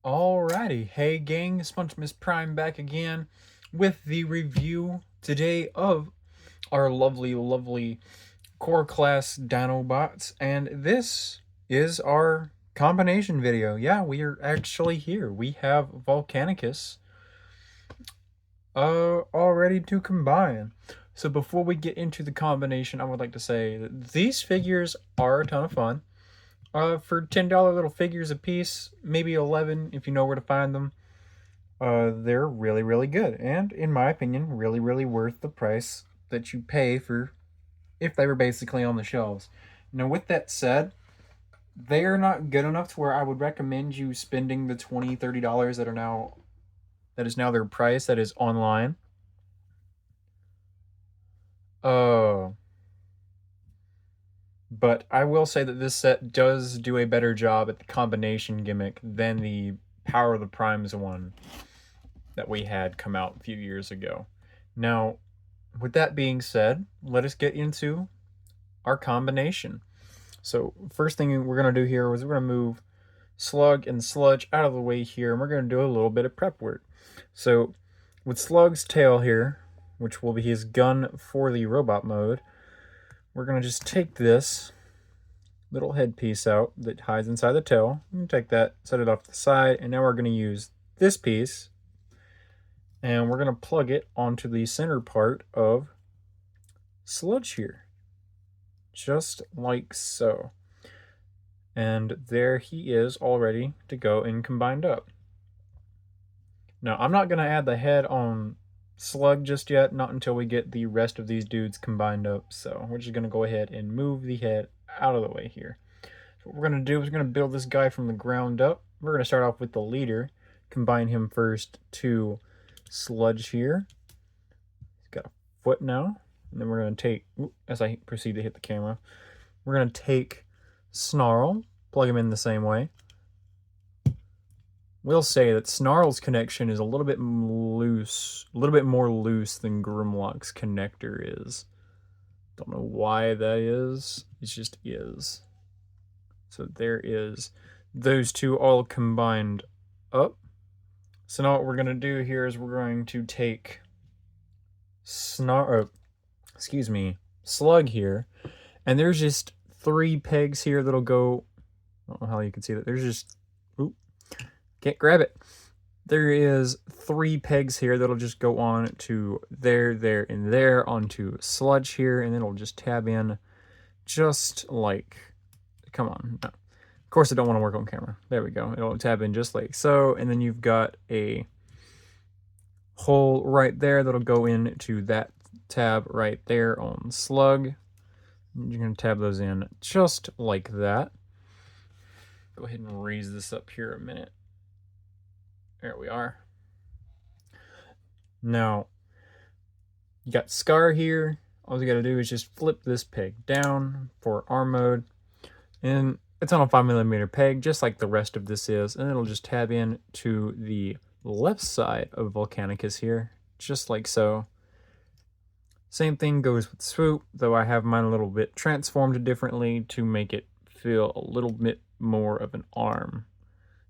Alrighty, hey gang, Miss Prime back again with the review today of our lovely core class Dinobots, and this is our combination video. Yeah, we are actually here. We have Volcanicus all ready to combine. So before we get into the combination, I would like to say that these figures are a ton of fun. For $10 little figures a piece, maybe 11 if you know where to find them. They're really good, and in my opinion, really worth the price that you pay for if they were basically on the shelves. Now, with that said, they are not good enough to where I would recommend you spending the $20-$30 that is now their price that is online. Uh, but I will say that this set does do a better job at the combination gimmick than the Power of the Primes one that we had come out a few years ago. Now, with that being said, let us get into our combination. So first thing we're going to do here is we're going to move Slug and Sludge out of the way here, and we're going to do a little bit of prep work. So with Slug's tail here, which will be his gun for the robot mode, we're going to just take this little headpiece out that hides inside the tail. And take that, set it off to the side, and now we're going to use this piece, and we're going to plug it onto the center part of Sludge here. Just like so. And there he is all ready to go and combined up. Now, I'm not going to add the head on Slug just yet, not until we get the rest of these dudes combined up. So we're just going to go ahead and move the head out of the way here. So what we're going to do is we're going to build this guy from the ground up. We're going to start off with the leader, combine him first to Sludge here. He's got a foot now. And then we're going to take, as I proceed to hit the camera, we're going to take Snarl, plug him in the same way. We'll say that Snarl's connection is a little bit loose, a little bit more loose than Grimlock's connector is. Don't know why that is, it just is. So there is those two all combined up. So now what we're going to do here is we're going to take Slug here, and there's just 3 pegs here that'll go, I don't know how you can see that, there's just, can't grab it. There is 3 pegs here that'll just go on to there, and there, onto Sludge here, and then it'll just tab in just like, come on, no. Of course I don't want to work on camera. There we go, it'll tab in just like so, and then you've got a hole right there that'll go into that tab right there on Slug. You're going to tab those in just like that. Go ahead and raise this up here a minute. There we are. Now, you got Scar here. All you got to do is just flip this peg down for arm mode. And it's on a 5mm peg, just like the rest of this is. And it'll just tab in to the left side of Volcanicus here, just like so. Same thing goes with Swoop, though I have mine a little bit transformed differently to make it feel a little bit more of an arm.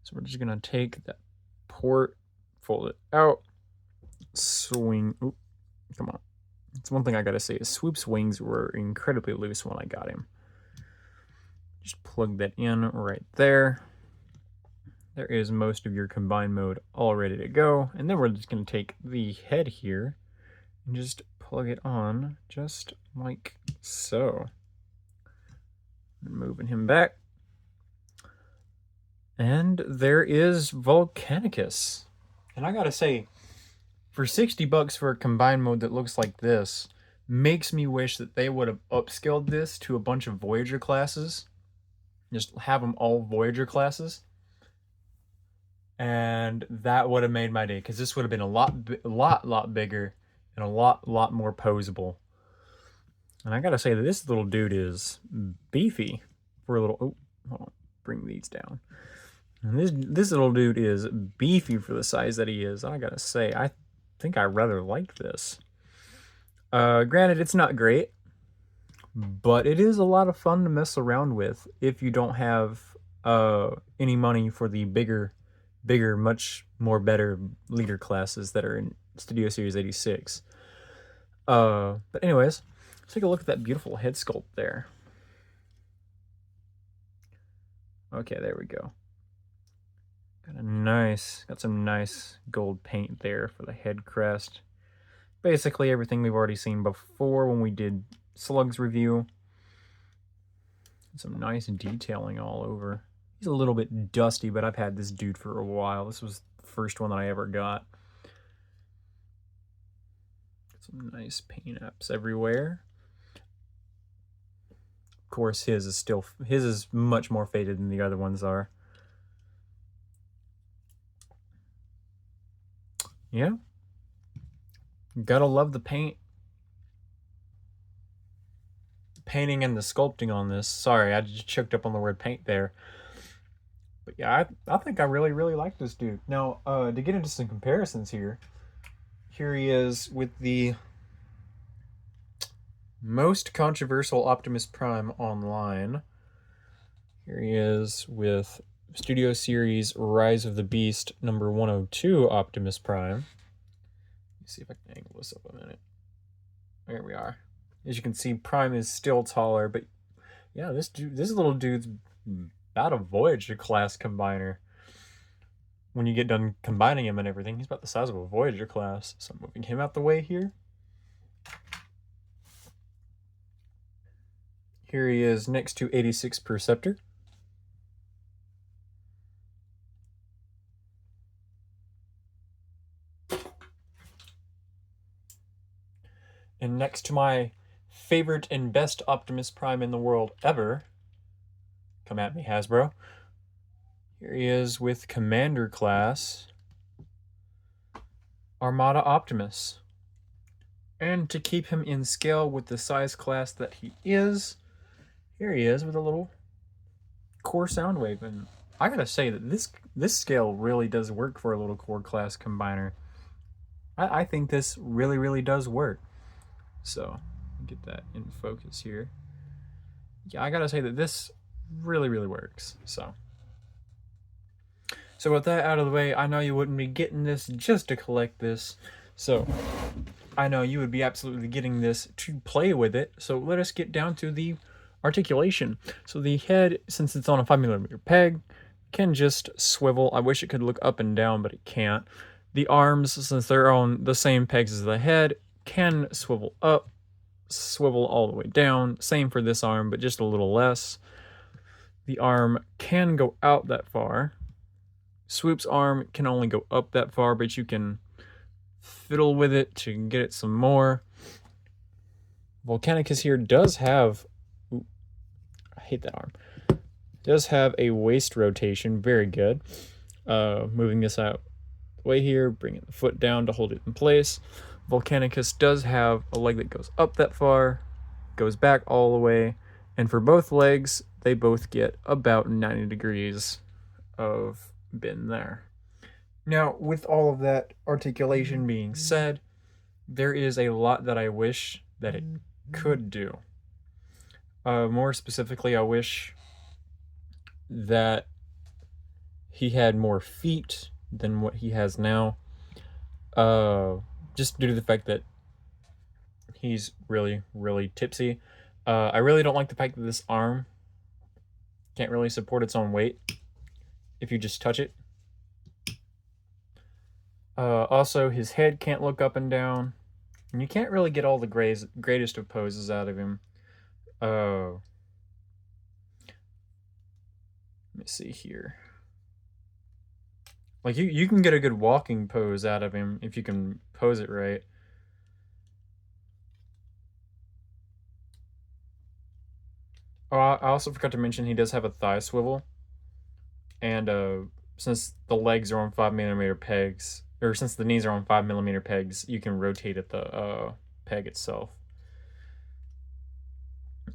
So we're just going to take that port, fold it out, swing. Oop, come on. That's one thing I gotta say is Swoop's wings were incredibly loose when I got him. Just plug that in right there. There is most of your combine mode all ready to go. And then we're just going to take the head here and just plug it on just like so. And moving him back. And there is Volcanicus. And I gotta say, for $60 for a combine mode that looks like this, makes me wish that they would have upscaled this to a bunch of Voyager classes. Just have them all Voyager classes. And that would have made my day, because this would have been a lot bigger and a lot more posable. And I gotta say that this little dude is beefy for a little. Oh, hold on, bring these down. And this little dude is beefy for the size that he is. I gotta say, I think I rather like this. Granted, it's not great, but it is a lot of fun to mess around with if you don't have any money for the bigger bigger, much more better leader classes that are in Studio Series 86. But anyways, let's take a look at that beautiful head sculpt there. Okay, there we go. Got some nice gold paint there for the head crest. Basically everything we've already seen before when we did Slug's review. Some nice detailing all over. He's a little bit dusty, but I've had this dude for a while. This was the first one that I ever got. Some nice paint apps everywhere. Of course, his is much more faded than the other ones are. Yeah. Gotta love the painting and the sculpting on this. Sorry, I just choked up on the word paint there. But yeah, I think I really, really like this dude. Now, to get into some comparisons here, here he is with the most controversial Optimus Prime online. Here he is with Studio Series Rise of the Beast number 102 Optimus Prime. Let's see if I can angle this up a minute. There we are. As you can see, Prime is still taller, but yeah, this little dude's about a Voyager class combiner. When you get done combining him and everything, he's about the size of a Voyager class. So I'm moving him out the way here. Here he is next to 86 Perceptor. And next to my favorite and best Optimus Prime in the world ever, come at me, Hasbro. Here he is with Commander Class Armada Optimus. And to keep him in scale with the size class that he is, here he is with a little core Soundwave. And I gotta say that this scale really does work for a little core class combiner. I think this really, really does work. So, get that in focus here. Yeah, I gotta say that this really, really works. So with that out of the way, I know you wouldn't be getting this just to collect this. So I know you would be absolutely getting this to play with it. So let us get down to the articulation. So the head, since it's on a 5mm peg, can just swivel. I wish it could look up and down, but it can't. The arms, since they're on the same pegs as the head, can swivel up, swivel all the way down. Same for this arm, but just a little less. The arm can go out that far. Swoop's arm can only go up that far, but you can fiddle with it to get it some more. Volcanicus here does have... Ooh, I hate that arm. Does have a waist rotation, very good. Moving this out the way here, bringing the foot down to hold it in place. Volcanicus does have a leg that goes up that far, goes back all the way, and for both legs, they both get about 90 degrees of bend there. Now, with all of that articulation being said, there is a lot that I wish that it could do. More specifically, I wish that he had more feet than what he has now. Just due to the fact that he's really, really tipsy. I really don't like the fact that this arm can't really support its own weight if you just touch it. Also, his head can't look up and down. And you can't really get all the greatest of poses out of him. Let me see here. Like, you can get a good walking pose out of him if you can pose it right. Oh, I also forgot to mention he does have a thigh swivel. And since the legs are on 5mm pegs, or since the knees are on 5mm pegs, you can rotate at the peg itself.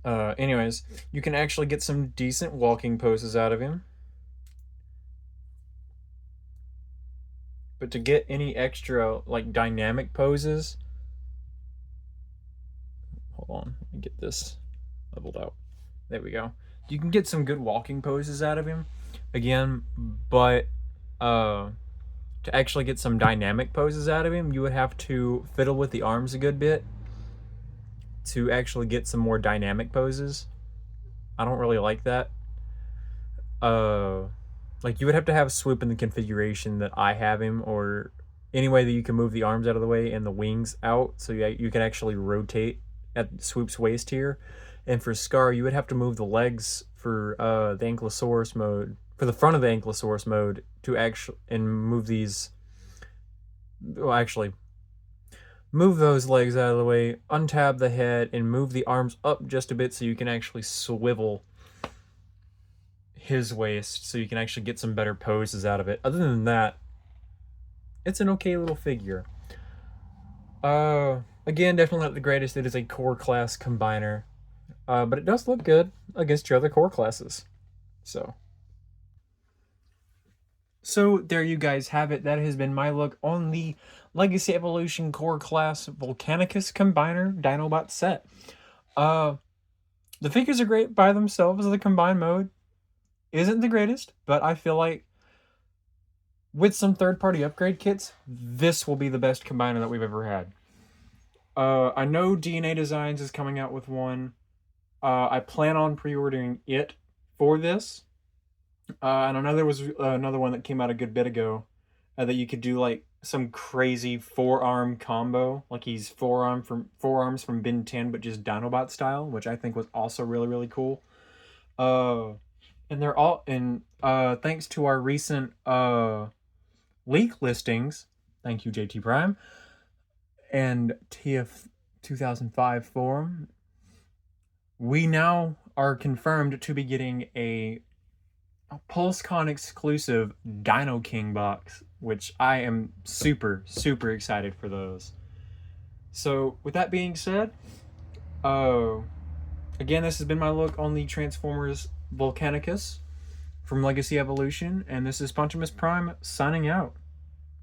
Anyways, you can actually get some decent walking poses out of him. But to get any extra, like, dynamic poses... Hold on, let me get this leveled out. There we go. You can get some good walking poses out of him, again, but Uh, to actually get some dynamic poses out of him, you would have to fiddle with the arms a good bit to actually get some more dynamic poses. I don't really like that. Uh, like you would have to have Swoop in the configuration that I have him, or any way that you can move the arms out of the way and the wings out, so you can actually rotate at Swoop's waist here. And for Scar, you would have to move the legs for the Ankylosaurus mode, for the front of the Ankylosaurus mode, to actually and move these. Well, actually, move those legs out of the way, untab the head, and move the arms up just a bit so you can actually swivel his waist so you can actually get some better poses out of it. Other than that, it's an okay little figure. Again, definitely not the greatest. It is a core class combiner. But it does look good against your other core classes. So there you guys have it. That has been my look on the Legacy Evolution Core Class Volcanicus Combiner Dinobot set. The figures are great by themselves. The combined mode isn't the greatest, but I feel like with some third-party upgrade kits, this will be the best combiner that we've ever had. I know DNA Designs is coming out with one. I plan on pre-ordering it for this. And I know there was another one that came out a good bit ago that you could do like some crazy forearm combo, like he's forearms from Ben 10, but just Dinobot style, which I think was also really, really cool. And they're all thanks to our recent leak listings, thank you JT Prime and TF 2005 forum, we now are confirmed to be getting a PulseCon exclusive Dino King box, which I am super, super excited for those. So with that being said, again, this has been my look on the Transformers Volcanicus from Legacy Evolution, and this is Pontimus Prime signing out.